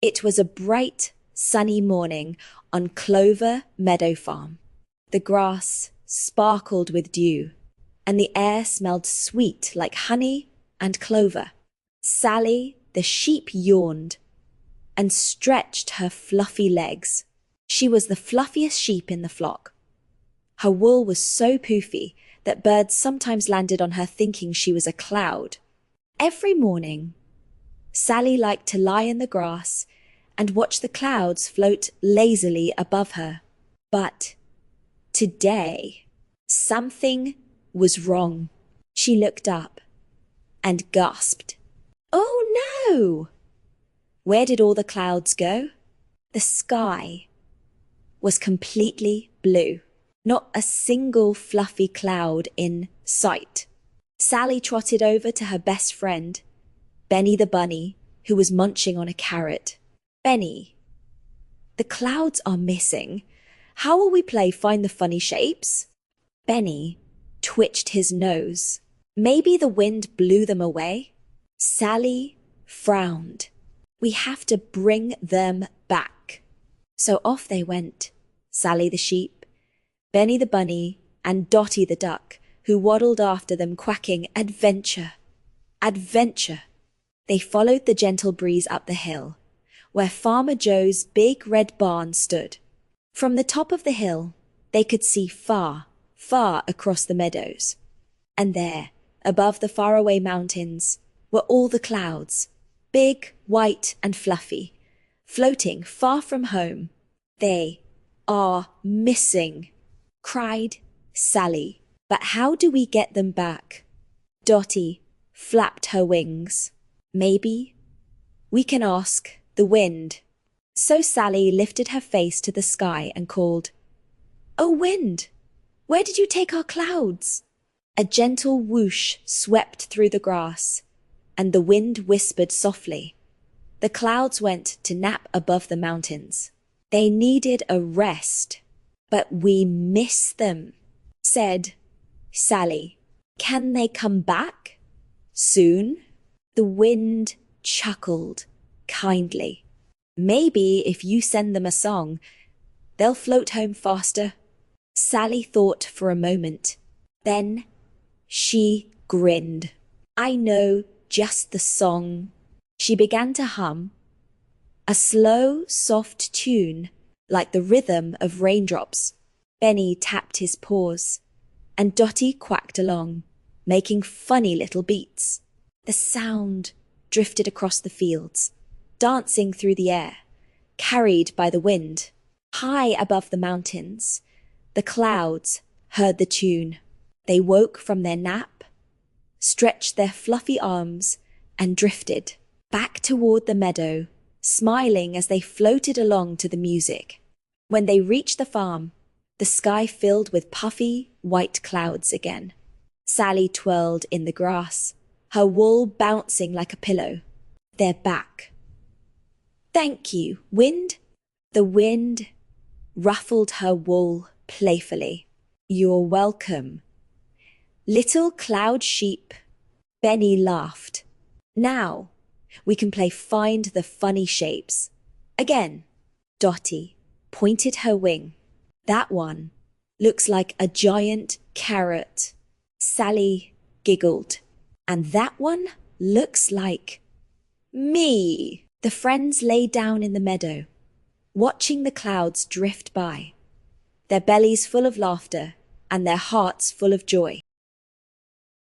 It was a bright, sunny morning on Clover Meadow Farm. The grass sparkled with dew, and the air smelled sweet like honey and clover. Sally, the sheep, yawned and stretched her fluffy legs. She was the fluffiest sheep in the flock. Her wool was so poofy that birds sometimes landed on her thinking she was a cloud. Every morning, Sally liked to lie in the grass and watch the clouds float lazily above her. But today, something was wrong. She looked up and gasped. "Oh no!" Where did all the clouds go? The sky was completely blue. Not a single fluffy cloud in sight. Sally trotted over to her best friend, Benny the bunny, who was munching on a carrot. "Benny, the clouds are missing. How will we play Find the Funny Shapes?" Benny twitched his nose. Maybe the wind blew them away? Sally frowned. "We have to bring them back." So off they went, Sally the sheep, Benny the bunny, and Dotty the duck, who waddled after them quacking, "Adventure! Adventure!" They followed the gentle breeze up the hill, where Farmer Joe's big red barn stood. From the top of the hill, they could see far, far across the meadows. And there, above the faraway mountains, were all the clouds, big, white, and fluffy, floating far from home. "They are missing," cried Sally. "But how do we get them back?" Dotty flapped her wings. "Maybe we can ask the wind." So Sally lifted her face to the sky and called, "Oh, wind, where did you take our clouds?" A gentle whoosh swept through the grass, and the wind whispered softly. The clouds went to nap above the mountains. They needed a rest. "But we miss them," said Sally. "Can they come back soon?" The wind chuckled kindly. "Maybe if you send them a song, they'll float home faster." Sally thought for a moment. Then she grinned. "I know just the song." She began to hum, a slow, soft tune like the rhythm of raindrops. Benny tapped his paws, and Dotty quacked along, making funny little beats. The sound drifted across the fields, dancing through the air, carried by the wind. High above the mountains, the clouds heard the tune. They woke from their nap, stretched their fluffy arms, and drifted back toward the meadow, smiling as they floated along to the music. When they reached the farm, the sky filled with puffy, white clouds again. Sally twirled in the grass, her wool bouncing like a pillow. "They're back." "Thank you, wind." The wind ruffled her wool playfully. "You're welcome, little cloud sheep." Benny laughed. "Now we can play Find the Funny Shapes." Again, Dotty pointed her wing. "That one looks like a giant carrot." Sally giggled. "And that one looks like me." The friends lay down in the meadow, watching the clouds drift by, their bellies full of laughter and their hearts full of joy.